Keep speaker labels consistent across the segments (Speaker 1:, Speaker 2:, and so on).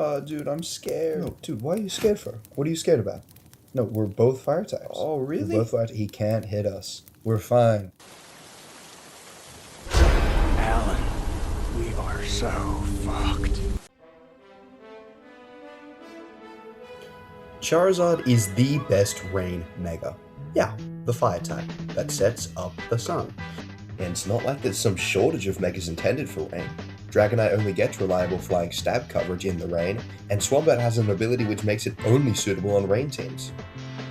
Speaker 1: Oh, dude, I'm scared.
Speaker 2: No, dude, why are you scared for? What are you scared about? No, we're both fire types.
Speaker 1: Oh,
Speaker 2: We're
Speaker 1: really?
Speaker 2: both fire. He can't hit us. We're fine.
Speaker 3: Alan, we are so fucked.
Speaker 2: Charizard is the best rain mega. Yeah, the fire type that sets up the sun.
Speaker 1: And it's not like there's some shortage of megas intended for rain. Dragonite only gets reliable flying stab coverage in the rain, and Swombat has an ability which makes it only suitable on rain teams.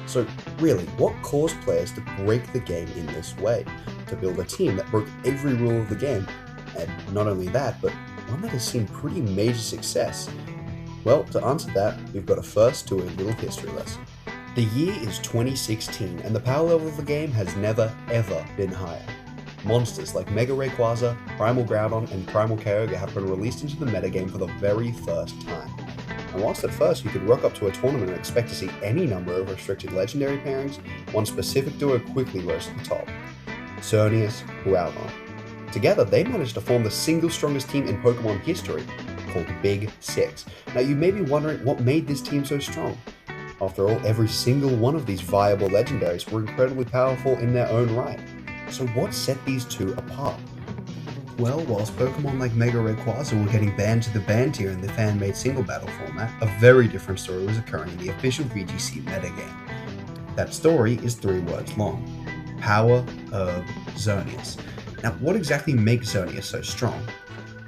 Speaker 2: So really, what caused players to break the game in this way? To build a team that broke every rule of the game, and not only that, but one that has seen pretty major success? Well, to answer that, we've got to first do a little history lesson. The year is 2016, and the power level of the game has never ever been higher. Monsters like Mega Rayquaza, Primal Groudon, and Primal Kyogre have been released into the metagame for the very first time. And whilst at first you could rock up to a tournament and expect to see any number of restricted legendary pairings, one specific duo quickly rose to the top: Xerneas, Groudon. Together, they managed to form the single strongest team in Pokemon history, called Big Six. Now you may be wondering what made this team so strong. After all, every single one of these viable legendaries were incredibly powerful in their own right. So what set these two apart? Well, whilst Pokemon like Mega Rayquaza were getting banned to the ban tier in the fan-made single battle format, a very different story was occurring in the official VGC metagame. That story is 3 words long: Power of Xerneas. Now, what exactly makes Xerneas so strong?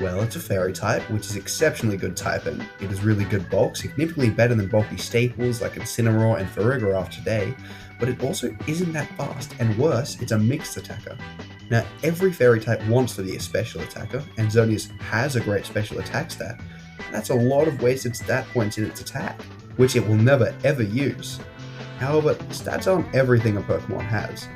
Speaker 2: Well, it's a fairy type, which is exceptionally good typing. It is really good bulk, significantly better than bulky staples like Incineroar and Farigiraf today, but it also isn't that fast, and worse, it's a mixed attacker. Now, every fairy type wants to be a special attacker, and Xerneas has a great special attack stat. That's a lot of wasted stat points in its attack, which it will never ever use. However, stats aren't everything a Pokemon has.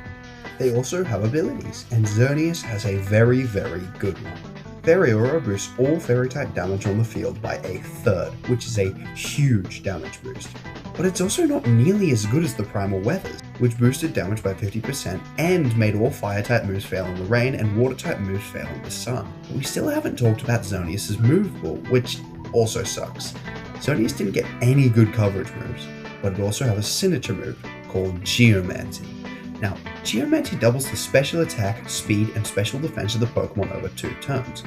Speaker 2: They also have abilities, and Xerneas has a very, very good one. Fairy Aura boosts all fairy-type damage on the field by 1/3, which is a huge damage boost. But it's also not nearly as good as the Primal Weathers, which boosted damage by 50% and made all Fire-type moves fail in the rain and Water-type moves fail in the sun. But we still haven't talked about Xerneas' move pool, which also sucks. Xerneas didn't get any good coverage moves, but it also has a signature move called Geomancy. Now, Geomancy doubles the special attack, speed, and special defense of the Pokemon over 2 turns,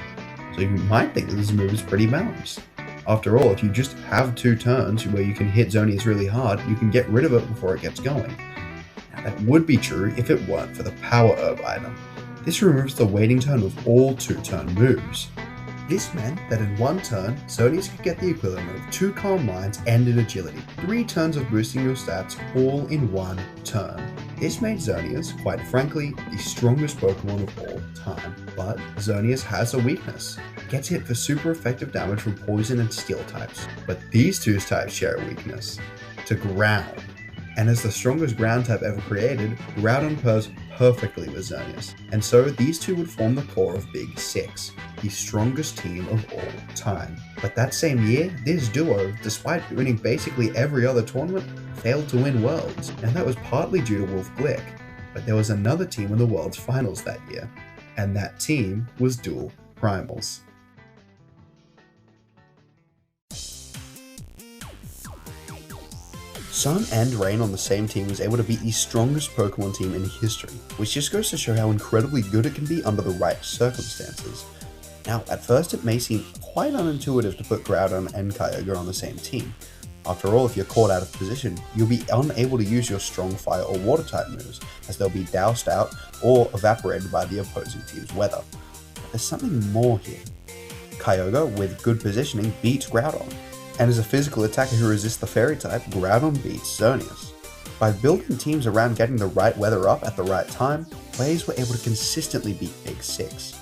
Speaker 2: so you might think that this move is pretty balanced. After all, if you just have 2 turns where you can hit Xerneas really hard, you can get rid of it before it gets going. Now, that would be true if it weren't for the Power Herb item. This removes the waiting turn of all 2-turn moves. This meant that in 1 turn, Xerneas could get the equivalent of 2 Calm Minds and an Agility, 3 turns of boosting your stats all in 1 turn. This made Xerneas, quite frankly, the strongest Pokemon of all time. But Xerneas has a weakness. It gets hit for super effective damage from Poison and Steel types. But these 2 types share a weakness: to ground. And as the strongest ground type ever created, Groudon pairs perfectly with Xerneas. And so these 2 would form the core of Big Six, the strongest team of all time. But that same year, this duo, despite winning basically every other tournament, failed to win Worlds, and that was partly due to Wolf Glick. But there was another team in the World's finals that year, and that team was Dual Primals. Sun and Rain on the same team was able to beat the strongest Pokemon team in history, which just goes to show how incredibly good it can be under the right circumstances. Now, at first it may seem quite unintuitive to put Groudon and Kyogre on the same team. After all, if you're caught out of position, you'll be unable to use your strong fire or water type moves, as they'll be doused out or evaporated by the opposing team's weather. But there's something more here. Kyogre, with good positioning, beats Groudon, and as a physical attacker who resists the fairy type, Groudon beats Xerneas. By building teams around getting the right weather up at the right time, players were able to consistently beat Big Six.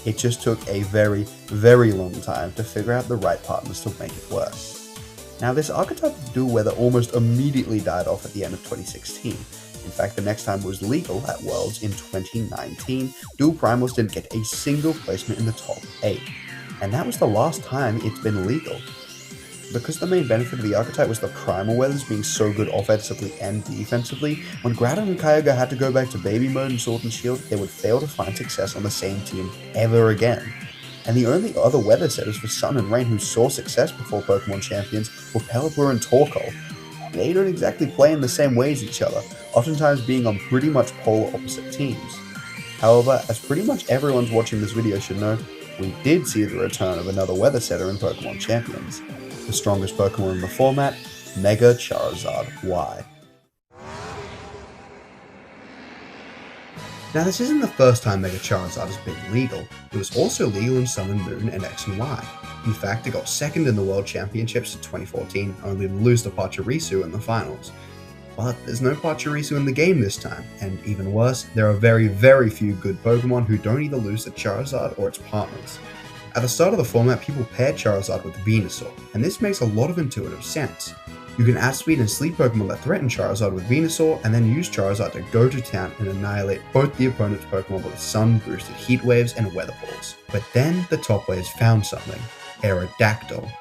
Speaker 2: It just took a very, very long time to figure out the right partners to make it work. Now, this archetype of dual weather almost immediately died off at the end of 2016. In fact, the next time it was legal at Worlds in 2019, dual primals didn't get a single placement in the top 8. And that was the last time it's been legal. Because the main benefit of the archetype was the primal weathers being so good offensively and defensively, when Groudon and Kyogre had to go back to baby mode in Sword and Shield, they would fail to find success on the same team ever again. and the only other weather setters for Sun and Rain who saw success before Pokemon Champions were Pelipper and Torkoal. They don't exactly play in the same way as each other, oftentimes being on pretty much polar opposite teams. However, as pretty much everyone's watching this video should know, we did see the return of another weather setter in Pokemon Champions. The strongest Pokemon in the format, Mega Charizard Y. Now this isn't the first time Mega Charizard has been legal. It was also legal in Sun and Moon and X and Y. In fact, it got second in the World Championships in 2014, only to lose to Pachirisu in the finals. But there's no Pachirisu in the game this time, and even worse, there are very, very few good Pokemon who don't either lose to Charizard or its partners. At the start of the format, people paired Charizard with Venusaur, and this makes a lot of intuitive sense. You can outspeed and sleep Pokemon that threaten Charizard with Venusaur, and then use Charizard to go to town and annihilate both the opponent's Pokemon with Sun-boosted Heat Waves and Weather Balls. But then the top players found something, Aerodactyl.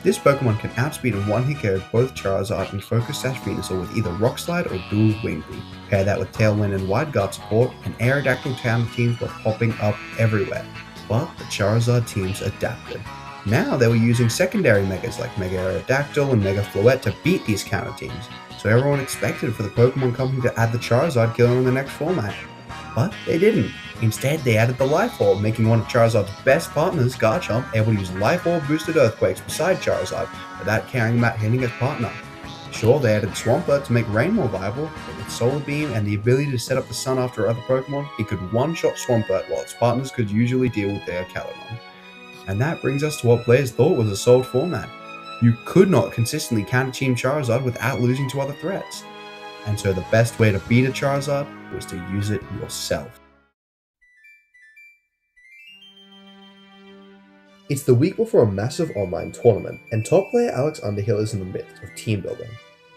Speaker 2: This Pokemon can outspeed and one-hit KO both Charizard and Focus Sash Venusaur with either Rock Slide or Dual Wing Beat. Pair that with Tailwind and Wide Guard support, and Aerodactyl town teams were popping up everywhere. But the Charizard teams adapted. Now they were using secondary Megas like Mega Aerodactyl and Mega Floette to beat these counter teams, so everyone expected for the Pokemon Company to add the Charizard killer in the next format. But they didn't. Instead, they added the Life Orb, making one of Charizard's best partners, Garchomp, able to use Life Orb boosted Earthquakes beside Charizard without caring about hitting his partner. Sure, they added Swampert to make Rain more viable, but with Solar Beam and the ability to set up the Sun after other Pokemon, it could one-shot Swampert while its partners could usually deal with their Caledon. And that brings us to what players thought was a solved format. You could not consistently counter-team Charizard without losing to other threats. And so the best way to beat a Charizard was to use it yourself.
Speaker 1: It's the week before a massive online tournament, and top player Alex Underhill is in the midst of team building.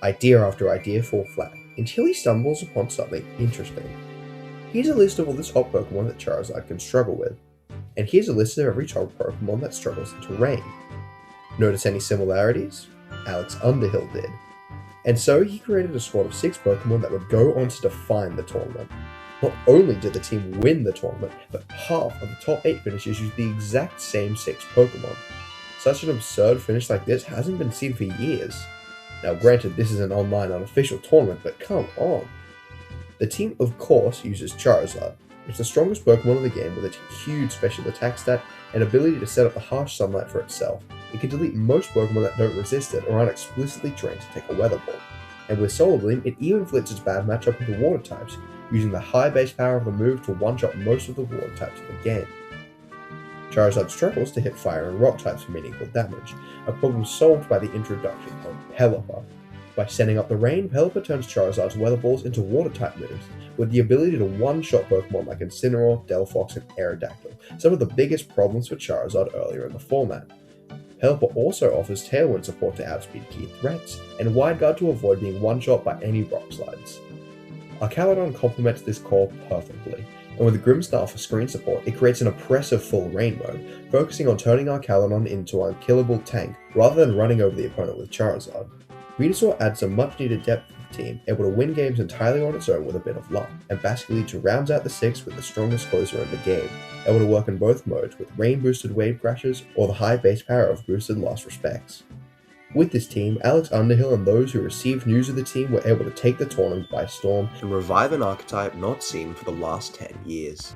Speaker 1: Idea after idea fall flat, until he stumbles upon something interesting. Here's a list of all the top Pokemon that Charizard can struggle with. And here's a list of every top Pokemon that struggles into Rain. Notice any similarities? Alex Underhill did. And so he created a squad of 6 Pokemon that would go on to define the tournament. Not only did the team win the tournament, but half of the top 8 finishers used the exact same 6 Pokemon. Such an absurd finish like this hasn't been seen for years. Now granted, this is an online unofficial tournament, but come on. The team of course uses Charizard. It's the strongest Pokemon in the game with a huge special attack stat and ability to set up the harsh sunlight for itself. It can delete most Pokemon that don't resist it or aren't explicitly trained to take a Weather Ball. And with Solar Beam, it even flips its bad matchup into Water types, using the high base power of the move to one-shot most of the Water types in the game. Charizard struggles to hit Fire and Rock types for meaningful damage, a problem solved by the introduction of Pelipper. By setting up the Rain, Pelipper turns Charizard's Weather Balls into Water-type moves, with the ability to one-shot Pokemon like Incineroar, Delphox, and Aerodactyl, some of the biggest problems for Charizard earlier in the format. Pelipper also offers Tailwind support to outspeed key threats, and Wide Guard to avoid being one-shot by any Rock Slides. Caledon complements this core perfectly, and with Grimmsnarl for screen support, it creates an oppressive full Rain mode, focusing on turning Caledon into an unkillable tank rather than running over the opponent with Charizard. Venusaur adds some much needed depth to the team, able to win games entirely on its own with a bit of luck, and Basculete rounds out the 6 with the strongest closer in the game, able to work in both modes with Rain boosted Wave Crashes or the high base power of boosted Last Respects. With this team, Alex Underhill and those who received news of the team were able to take the tournament by storm
Speaker 2: and revive an archetype not seen for the last 10 years.